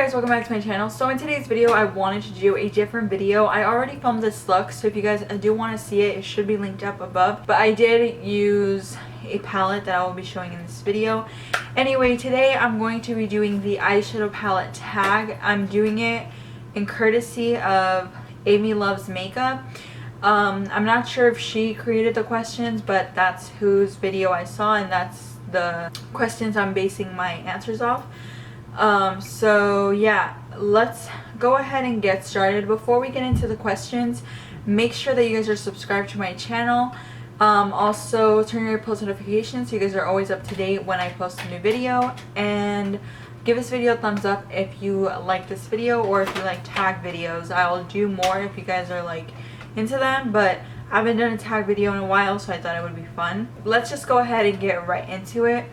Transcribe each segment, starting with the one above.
guys, welcome back to my channel. So in today's video I wanted to do a different video. I already filmed this look, so if you guys do want to see it, it should be linked up above, but I did use a palette that I will be showing in this video. Anyway, today I'm going to be doing the eyeshadow palette tag. I'm doing it in courtesy of Amy Loves Makeup. I'm not sure if she created the questions, but that's whose video I saw and that's the questions I'm basing my answers off. So yeah, let's go ahead and get started. Before we get into the questions, make sure that you guys are subscribed to my channel. Also turn your post notifications so you guys are always up to date when I post a new video, and give this video a thumbs up if you like this video, or if you like tag videos. I'll do more if you guys are like into them, but I haven't done a tag video in a while, so I thought it would be fun. Let's just go ahead and get right into it.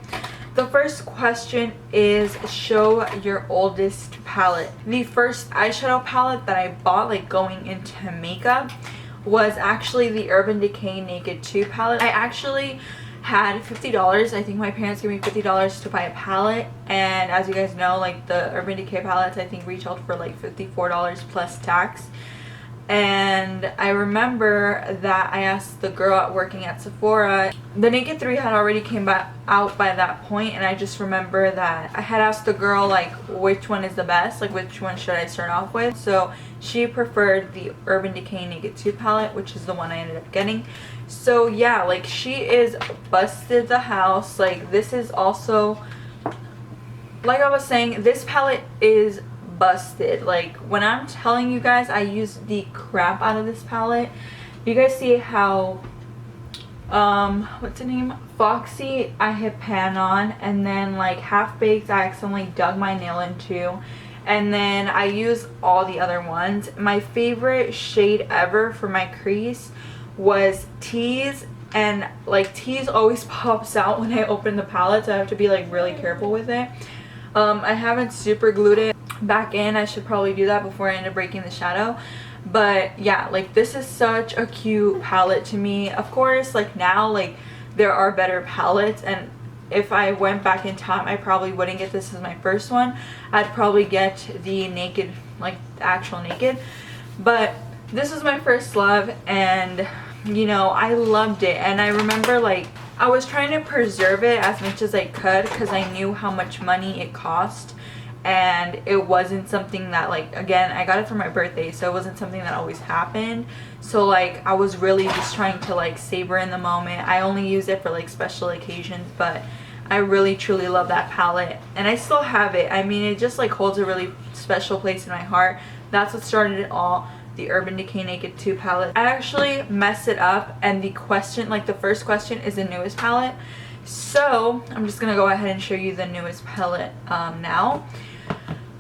The first question is, show your oldest palette. The first eyeshadow palette that I bought like going into makeup was actually the Urban Decay Naked 2 palette. I actually had $50. I think my parents gave me $50 to buy a palette, and as you guys know, like the Urban Decay palettes I think retailed for like $54 plus tax. And I remember that I asked the girl working at Sephora. The Naked 3 had already came out by that point, and I just remember that I had asked the girl like which one is the best, like which one should I start off with. So she preferred the Urban Decay Naked 2 palette, which is the one I ended up getting. So yeah, like she is busted the house. Like this is also, like I was saying, this palette is busted. Like when I'm telling you guys, I used the crap out of this palette. You guys see how what's the name, Foxy I hit pan on, and then like Half Baked I accidentally dug my nail into, and then I used all the other ones. My favorite shade ever for my crease was Tease, and like Tease always pops out when I open the palette, so I have to be like really careful with it. I haven't super glued it back in. I should probably do that before I end up breaking the shadow. But yeah, like this is such a cute palette to me. Of course, like now, like there are better palettes, and if I went back in time, I probably wouldn't get this as my first one. I'd probably get the Naked, like the actual Naked. But this was my first love, and you know, I loved it. And I remember like I was trying to preserve it as much as I could because I knew how much money it cost, and it wasn't something that, like, again, I got it for my birthday, so it wasn't something that always happened. So like I was really just trying to like savor in the moment. I only use it for like special occasions, but I really truly love that palette, and I still have it. I mean, it just like holds a really special place in my heart. That's what started it all, the Urban Decay Naked 2 palette. I actually messed it up, and the question, like the first question, is the newest palette. So I'm just gonna go ahead and show you the newest palette now.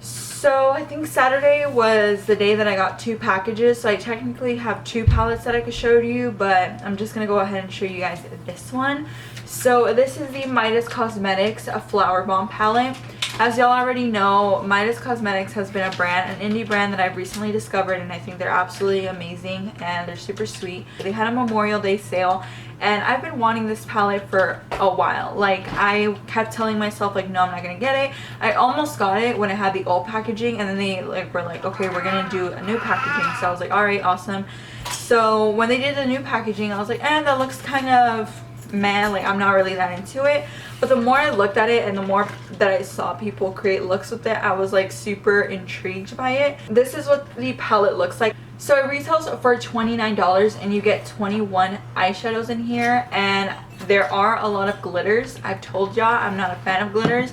So I think Saturday was the day that I got 2 packages, so I technically have 2 palettes that I could show you, but I'm just gonna go ahead and show you guys this one. So this is the Midas Cosmetics Flower Bomb palette. As y'all already know, Midas Cosmetics has been a brand, an indie brand that I've recently discovered, and I think they're absolutely amazing and they're super sweet. They had a Memorial Day sale, and I've been wanting this palette for a while. Like I kept telling myself like, no, I'm not gonna get it. I almost got it when it had the old packaging, and then they like were like, okay, we're gonna do a new packaging. So I was like, all right, awesome. So when they did the new packaging, I was like, that looks kind of meh, like I'm not really that into it. But the more I looked at it and the more that I saw people create looks with it, I was like super intrigued by it. This is what the palette looks like. So it retails for $29, and you get 21 eyeshadows in here, and there are a lot of glitters. I've told y'all I'm not a fan of glitters,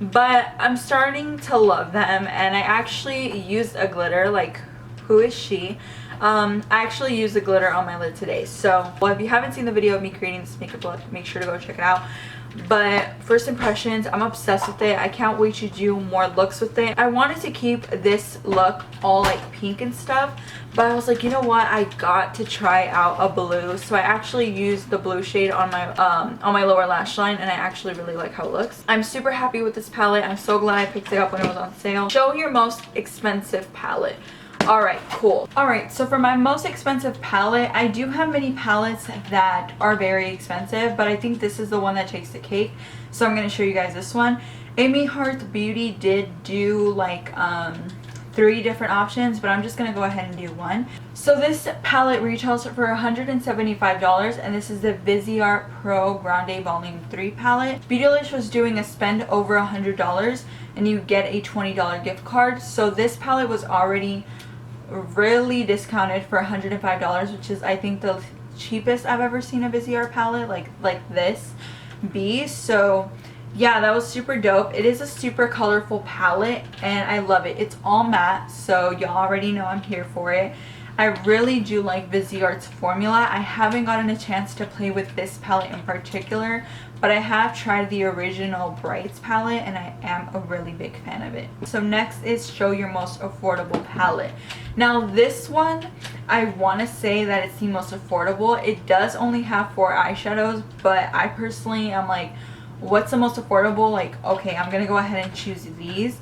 but I'm starting to love them, and I actually used a glitter. Like, who is she? I actually used the glitter on my lid today. So well, if you haven't seen the video of me creating this makeup look, make sure to go check it out. But first impressions, I'm obsessed with it. I can't wait to do more looks with it. I wanted to keep this look all like pink and stuff, but I was like, you know what, I got to try out a blue. So I actually used the blue shade on my lower lash line, and I actually really like how it looks. I'm super happy with this palette. I'm so glad I picked it up when it was on sale. Show your most expensive palette. Alright, cool. Alright, so for my most expensive palette, I do have many palettes that are very expensive, but I think this is the one that takes the cake. So I'm going to show you guys this one. Amy Heart Beauty did do like 3 different options, but I'm just going to go ahead and do one. So this palette retails for $175, and this is the Viseart Pro Grande Volume 3 palette. Beautylish was doing a spend over $100 and you get a $20 gift card. So this palette was already really discounted for $105, which is I think the cheapest I've ever seen a Viseart palette like this be. So yeah, that was super dope. It is a super colorful palette and I love it. It's all matte, so y'all already know I'm here for it. I really do like Viseart's formula. I haven't gotten a chance to play with this palette in particular, but I have tried the original Brights palette and I am a really big fan of it. So next is show your most affordable palette. Now this one, I want to say that it's the most affordable. It does only have 4 eyeshadows, but I personally am like, what's the most affordable? Like, okay, I'm gonna go ahead and choose these.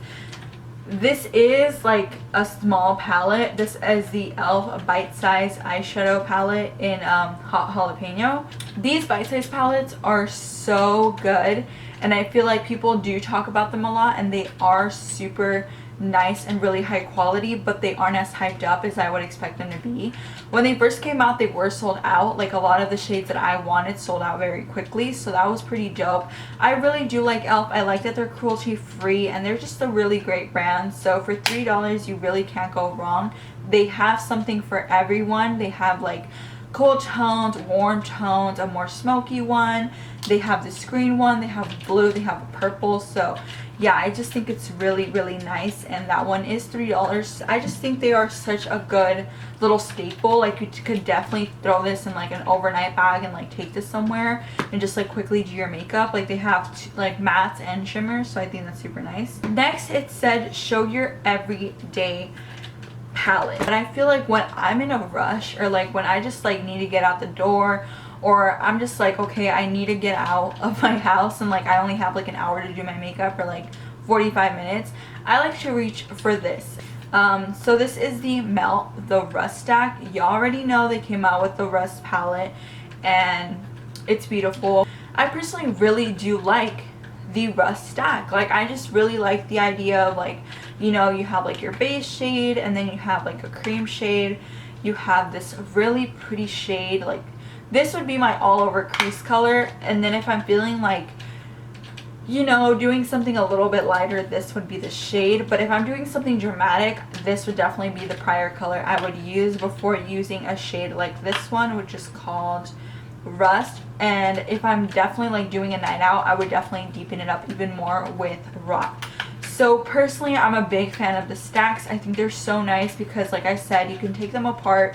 This is like a small palette. This is the e.l.f. bite-size eyeshadow palette in Hot Jalapeno. These bite-size palettes are so good and I feel like people do talk about them a lot, and they are super nice and really high quality, but they aren't as hyped up as I would expect them to be. When they first came out, they were sold out. Like a lot of the shades that I wanted sold out very quickly, so that was pretty dope. I really do like e.l.f. I like that they're cruelty free and they're just a really great brand. So for $3 you really can't go wrong. They have something for everyone. They have like cool tones, warm tones, a more smoky one. They have this green one, they have blue, they have a purple. So yeah, I just think it's really, really nice, and that one is $3. I just think they are such a good little staple. Like you could definitely throw this in like an overnight bag and like take this somewhere and just like quickly do your makeup. Like they have like mattes and shimmers, so I think that's super nice. Next, it said show your everyday palette. And I feel like when I'm in a rush, or like when I just like need to get out the door, or I'm just like, okay, I need to get out of my house and like I only have like an hour to do my makeup, or like 45 minutes, I like to reach for this. So this is the Melt, the Rust Stack. You already know they came out with the Rust palette and it's beautiful. I personally really do like the Rust Stack. Like I just really like the idea of like, you know, you have like your base shade and then you have like a cream shade. You have this really pretty shade. Like this would be my all over crease color, and then if I'm feeling like, you know, doing something a little bit lighter, this would be the shade. But if I'm doing something dramatic, this would definitely be the prior color I would use before using a shade like this one, which is called Rust. And if I'm definitely like doing a night out, I would definitely deepen it up even more with Rock. So personally, I'm a big fan of the stacks. I think they're so nice because like I said, you can take them apart,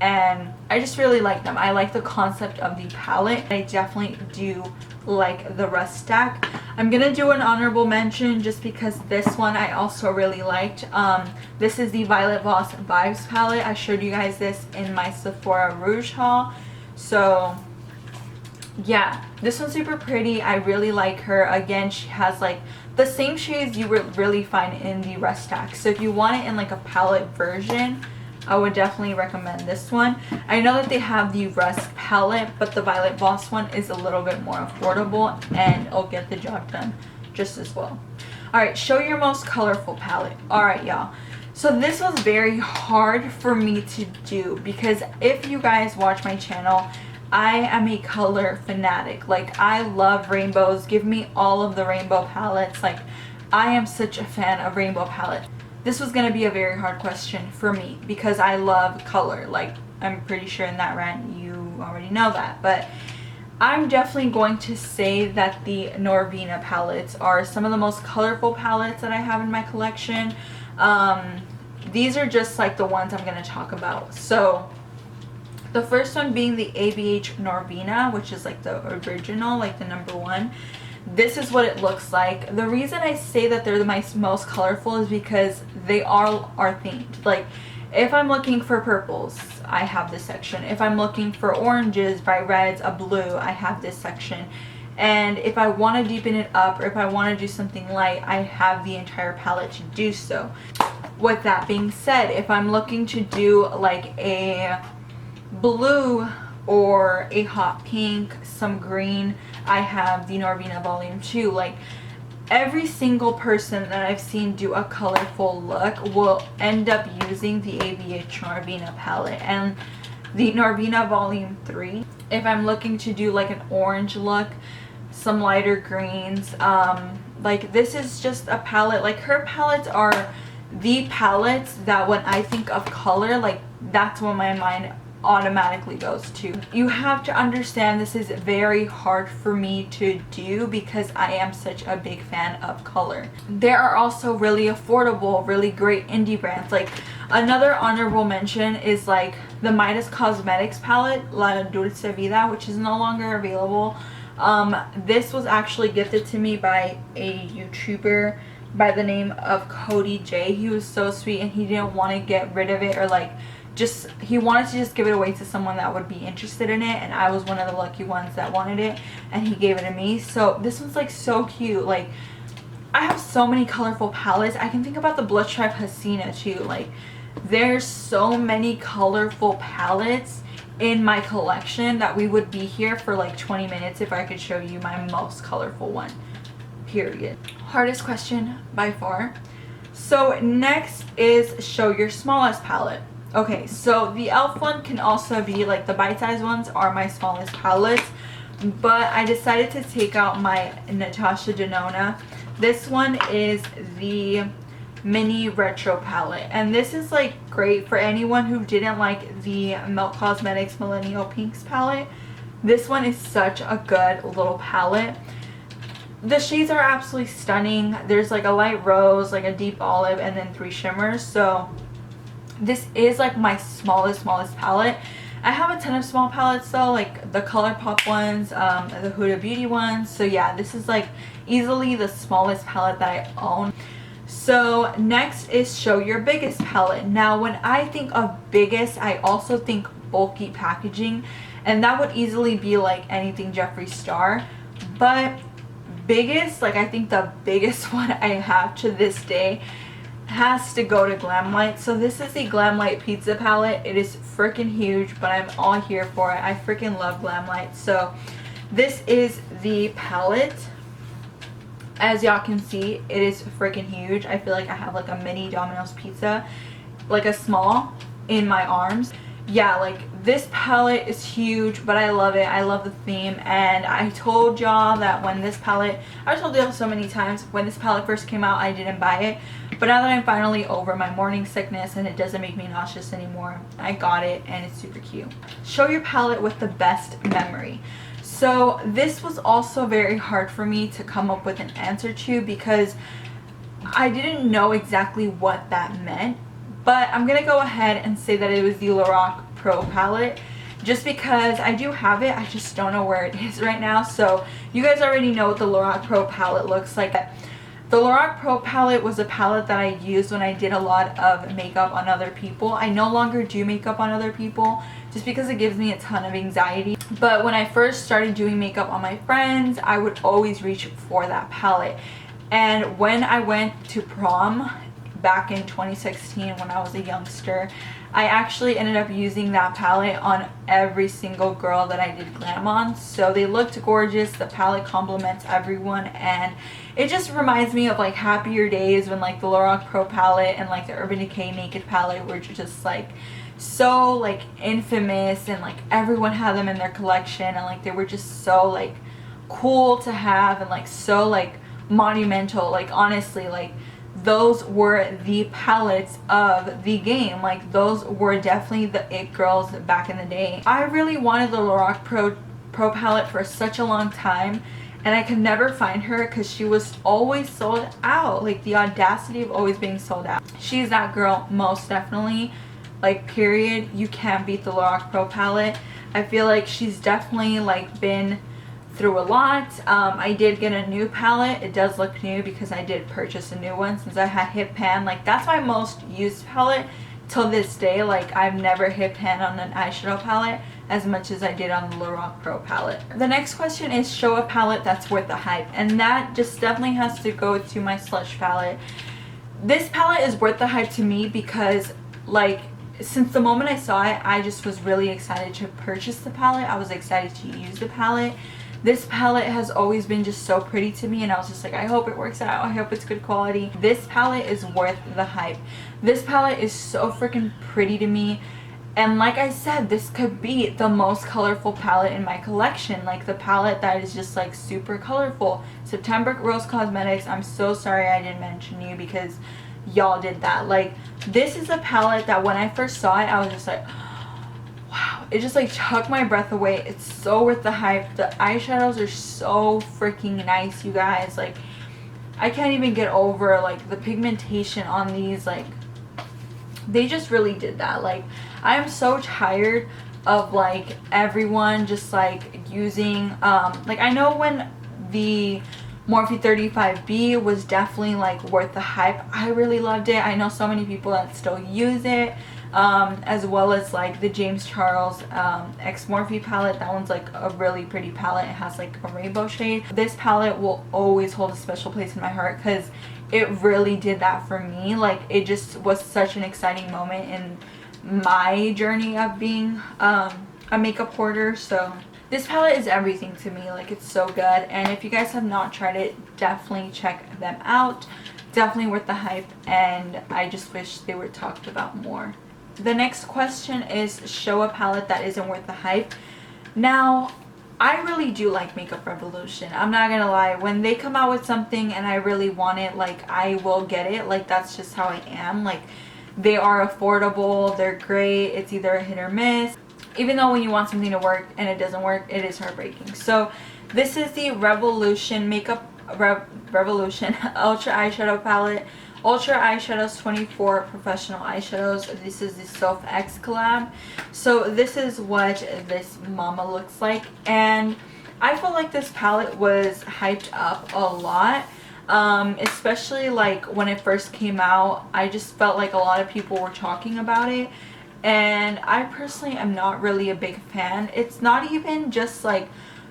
and I just really like them. I like the concept of the palette. I definitely do like the Rust Stack. I'm gonna do an honorable mention just because this one I also really liked. This is the Violet Voss Vibes palette. I showed you guys this in my Sephora Rouge haul. So yeah, this one's super pretty. I really like her. Again, she has like the same shades you would really find in the Rust Stack. So if you want it in like a palette version, I would definitely recommend this one. I know that they have the Rust palette, but the Violet Voss one is a little bit more affordable and it'll get the job done just as well. Alright, show your most colorful palette. Alright, y'all. So this was very hard for me to do because if you guys watch my channel, I am a color fanatic. Like I love rainbows. Give me all of the rainbow palettes. Like I am such a fan of rainbow palette. This was going to be a very hard question for me because I love color. Like I'm pretty sure in that rant you already know that. But I'm definitely going to say that the Norvina palettes are some of the most colorful palettes that I have in my collection. These are just like the ones I'm going to talk about. So the first one being the ABH Norvina, which is like the original, like the #1. This is what it looks like. The reason I say that they're the most colorful is because they are themed. Like if I'm looking for purples, I have this section. If I'm looking for oranges, bright reds, a blue, I have this section. And if I want to deepen it up, or if I want to do something light, I have the entire palette to do so. With that being said, if I'm looking to do like a blue or a hot pink, some green, I have the Norvina Volume 2. Like, every single person that I've seen do a colorful look will end up using the ABH Norvina palette and the Norvina Volume 3. If I'm looking to do like an orange look, some lighter greens, like this is just a palette. Like, her palettes are the palettes that when I think of color, like that's what my mind automatically goes to. You have to understand this is very hard for me to do because I am such a big fan of color. There are also really affordable, really great indie brands. Like, another honorable mention is like the Midas Cosmetics palette, La Dulce Vida, which is no longer available. This was actually gifted to me by a YouTuber by the name of Cody J. He was so sweet and he didn't want to get rid of it, or like he wanted to just give it away to someone that would be interested in it, and I was one of the lucky ones that wanted it, and he gave it to me. So this one's like so cute. Like, I have so many colorful palettes. I can think about the Blush Tribe Hasina too. Like, there's so many colorful palettes in my collection that we would be here for like 20 minutes if I could show you my most colorful one, period. Hardest question by far. So next is show your smallest palette. Okay, so the e.l.f. one can also be like, the bite-sized ones are my smallest palettes, but I decided to take out my Natasha Denona. This one is the mini retro palette, and this is like great for anyone who didn't like the Milk Cosmetics Millennial Pinks palette. This one is such a good little palette. The shades are absolutely stunning. There's like a light rose, like a deep olive, and then 3 shimmers. So this is like my smallest palette. I have a ton of small palettes though, like the ColourPop ones, the Huda Beauty ones. So yeah, this is like easily the smallest palette that I own. So next is show your biggest palette. Now when I think of biggest, I also think bulky packaging, and that would easily be like anything Jeffree Star. But biggest, like I think the biggest one I have to this day has to go to Glamlight. So this is the Glamlight Pizza palette. It is freaking huge, but I'm all here for it. I freaking love Glamlight. So this is the palette. As y'all can see, it is freaking huge. I feel like I have like a mini Domino's pizza, like a small, in my arms. Yeah, like this palette is huge, but I love it. I love the theme, and I told y'all that when this palette, I told y'all so many times, when this palette first came out, I didn't buy it. But now that I'm finally over my morning sickness and it doesn't make me nauseous anymore, I got it, and it's super cute. Show your palette with the best memory. So this was also very hard for me to come up with an answer to because I didn't know exactly what that meant. But I'm going to go ahead and say that it was the Lorac Pro Palette, just because I do have it. I just don't know where it is right now. So you guys already know what the Lorac Pro Palette looks like. The Lorac Pro Palette was a palette that I used when I did a lot of makeup on other people. I no longer do makeup on other people just because it gives me a ton of anxiety. But when I first started doing makeup on my friends, I would always reach for that palette. And when I went to prom back in 2016 when I was a youngster, I actually ended up using that palette on every single girl that I did glam on. So they looked gorgeous. The palette complements everyone, and it just reminds me of like happier days when like the Lorac Pro Palette and like the Urban Decay Naked Palette were just like so like infamous, and like everyone had them in their collection, and like they were just so like cool to have, and like so like monumental. Like honestly, like those were the palettes of the game. Like those were definitely the it girls back in the day. I really wanted the Lorac Pro Palette for such a long time, and I could never find her because she was always sold out. Like the audacity of always being sold out. She's that girl, most definitely. Like period. You can't beat the Lorac Pro Palette. I feel like she's definitely like been through a lot. I did get a new palette. It does look new because I did purchase a new one since I had hit pan. Like that's my most used palette till this day. Like I've never hit pan on an eyeshadow palette as much as I did on the Lorac Pro Palette. The next question is show a palette that's worth the hype, and that just definitely has to go to my Slush palette. This palette is worth the hype to me because, like, since the moment I saw it, I just was really excited to purchase the palette. I was excited to use the palette. This palette has always been just so pretty to me, and I was just like, I hope it works out. I hope it's good quality. This palette is worth the hype. This palette is so freaking pretty to me. And like I said, this could be the most colorful palette in my collection. Like the palette that is just like super colorful. September Rose Cosmetics, I'm so sorry I didn't mention you because y'all did that. Like, this is a palette that when I first saw it, I was just like, wow. It just like took my breath away. It's so worth the hype. The eyeshadows are so freaking nice, you guys. Like, I can't even get over like the pigmentation on these. Like, they just really did that. Like, I'm so tired of like everyone just like using like, I know when the Morphe 35B was definitely like worth the hype. I really loved it. I know so many people that still use it, as well as like the James Charles X Morphe palette. That one's like a really pretty palette. It has like a rainbow shade. This palette will always hold a special place in my heart because it really did that for me. Like, it just was such an exciting moment in my journey of being a makeup hoarder. So this palette is everything to me. Like, it's so good, and if you guys have not tried it, definitely check them out. Definitely worth the hype, and I just wish they were talked about more. The next question is, show a palette that isn't worth the hype. Now, I really do like Makeup Revolution. I'm not gonna lie. When they come out with something and I really want it, like, I will get it. Like, that's just how I am. Like, they are affordable, they're great. It's either a hit or miss. Even though when you want something to work and it doesn't work, it is heartbreaking. So this is the Revolution Revolution Ultra Eyeshadow Palette. Ultra Eyeshadows 24 Professional Eyeshadows. This is the Self X collab. So this is what this mama looks like. And I feel like this palette was hyped up a lot. Especially like when it first came out. I just felt like a lot of people were talking about it, and I personally am not really a big fan. It's not even just like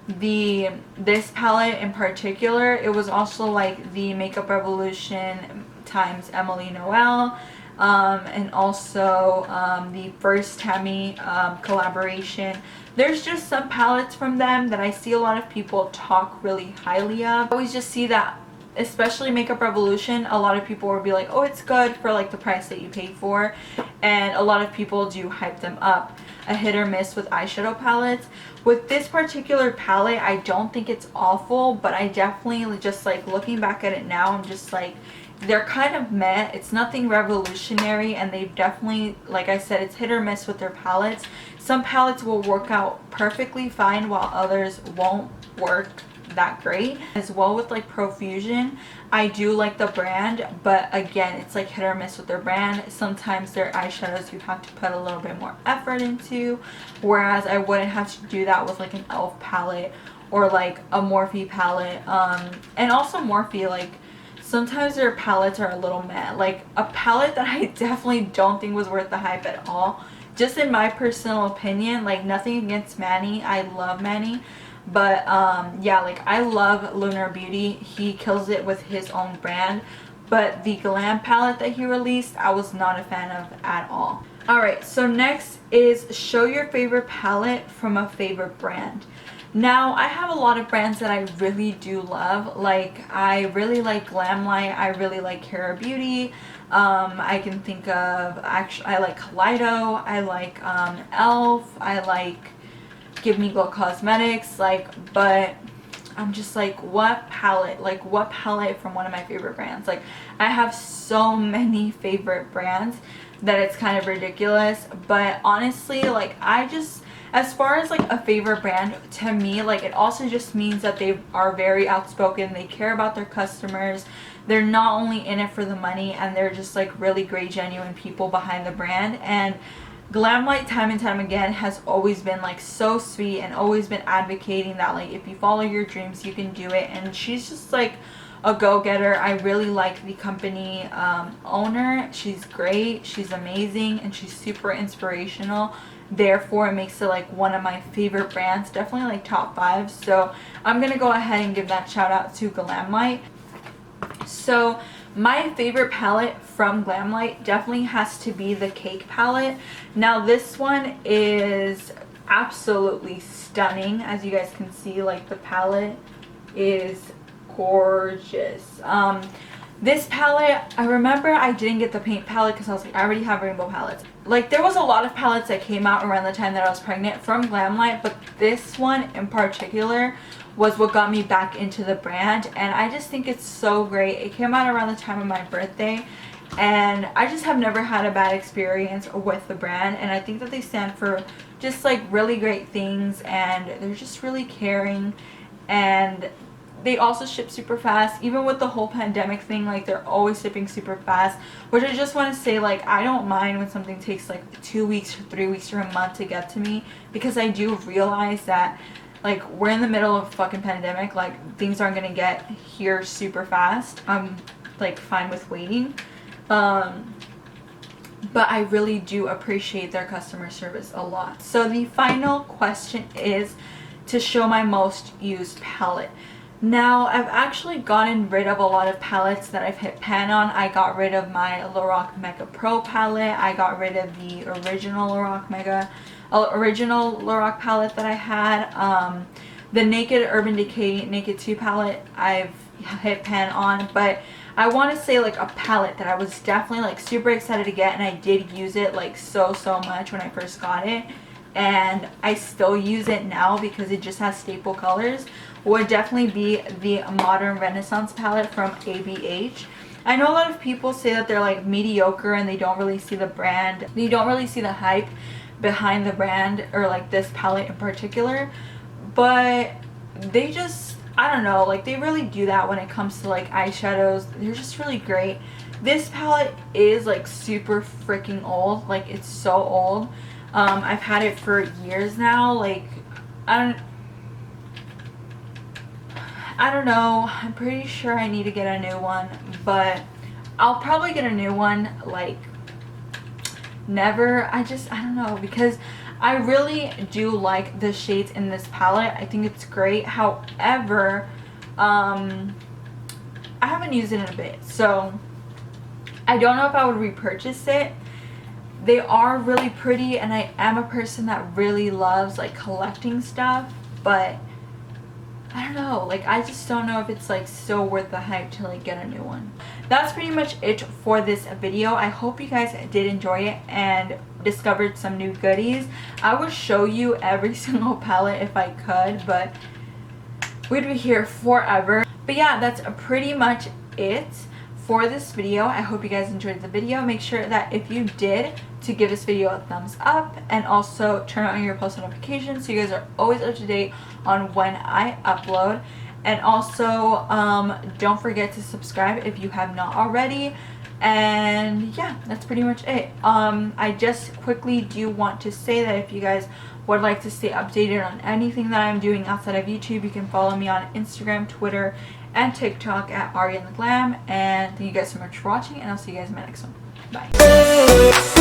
this palette in particular. It was also like the Makeup Revolution times Emily Noel, and also the first Tammy collaboration. There's just some palettes from them that I see a lot of people talk really highly of. I always just see that, especially Makeup Revolution, a lot of people will be like, oh, it's good for like the price that you pay for, and a lot of people do hype them up. A hit or miss with eyeshadow palettes. With this particular palette, I don't think it's awful, but I definitely just like looking back at it now, I'm just like, they're kind of meh. It's nothing revolutionary, and they've definitely, like I said, it's hit or miss with their palettes. Some palettes will work out perfectly fine while others won't work that great. As well with like Profusion, I do like the brand, but again, it's like hit or miss with their brand. Sometimes their eyeshadows you have to put a little bit more effort into, whereas I wouldn't have to do that with like an e.l.f. palette or like a Morphe palette. And also Morphe, like, sometimes their palettes are a little meh. Like, a palette that I definitely don't think was worth the hype at all, just in my personal opinion. Like, nothing against Manny, I love Manny, but yeah, like, I love Lunar Beauty. He kills it with his own brand, but the Glam palette that he released, I was not a fan of at all. Alright, so next is show your favorite palette from a favorite brand. Now, I have a lot of brands that I really do love. Like, I really like Glamlight, I really like Kara Beauty, I can think of, actually, I like Kaleido, I like e.l.f., I like Give Me Glow Cosmetics, like, but I'm just like, what palette? Like, what palette from one of my favorite brands? Like, I have so many favorite brands that it's kind of ridiculous, but honestly, like, I just, as far as like a favorite brand, to me, like, it also just means that they are very outspoken, they care about their customers, they're not only in it for the money, and they're just like really great, genuine people behind the brand. And Glamlight, time and time again, has always been like so sweet and always been advocating that like if you follow your dreams you can do it, and she's just like a go-getter. I really like the company owner. She's great, she's amazing, and she's super inspirational. Therefore, it makes it like one of my favorite brands, definitely like top 5. So I'm gonna go ahead and give that shout out to Glamlight. So My favorite palette from Glamlight definitely has to be the Cake palette. Now this one is absolutely stunning. As you guys can see, like, the palette is gorgeous. This palette, I remember I didn't get the paint palette because I was like, I already have rainbow palettes. Like, there was a lot of palettes that came out around the time that I was pregnant from Glamlight, but this one in particular was what got me back into the brand, and I just think it's so great. It came out around the time of my birthday, and I just have never had a bad experience with the brand, and I think that they stand for just like really great things, and they're just really caring, and they also ship super fast. Even with the whole pandemic thing, like, they're always shipping super fast, which I just want to say, like, I don't mind when something takes like 2 weeks or 3 weeks or a month to get to me, because I do realize that, like, we're in the middle of a fucking pandemic. Like, things aren't gonna get here super fast. I'm like fine with waiting, but I really do appreciate their customer service a lot. So the final question is to show my most used palette. Now, I've actually gotten rid of a lot of palettes that I've hit pan on. I got rid of my Lorac Pro Palette. I got rid of the original Lorac palette that I had. The Naked Urban Decay Naked 2 palette I've hit pan on, but I want to say, like, a palette that I was definitely like super excited to get, and I did use it like so much when I first got it, and I still use it now because it just has staple colors, would definitely be the Modern Renaissance palette from ABH. I know a lot of people say that they're like mediocre and they don't really see the brand, they don't really see the hype behind the brand, or like this palette in particular, but they just, I don't know, like, they really do that when it comes to like eyeshadows. They're just really great. This palette is like super freaking old, like, it's so old. I've had it for years now. Like, I don't know, I'm pretty sure I need to get a new one, but I'll probably get a new one like never. I don't know, because I really do like the shades in this palette. I think it's great. However, I haven't used it in a bit, so I don't know if I would repurchase it. They are really pretty, and I am a person that really loves like collecting stuff, but I don't know, like, I just don't know if it's like so worth the hype to like get a new one. That's pretty much it for this video. I hope you guys did enjoy it and discovered some new goodies. I would show you every single palette if I could, but we'd be here forever. But yeah, that's pretty much it for this video. I hope you guys enjoyed the video. Make sure that if you did, to give this video a thumbs up, and also turn on your post notifications so you guys are always up to date on when I upload. And also don't forget to subscribe if you have not already. And yeah, that's pretty much it. I just quickly do want to say that if you guys would like to stay updated on anything that I'm doing outside of YouTube, you can follow me on Instagram, Twitter, and TikTok at Ariana Glam. And thank you guys so much for watching, and I'll see you guys in my next one. Bye.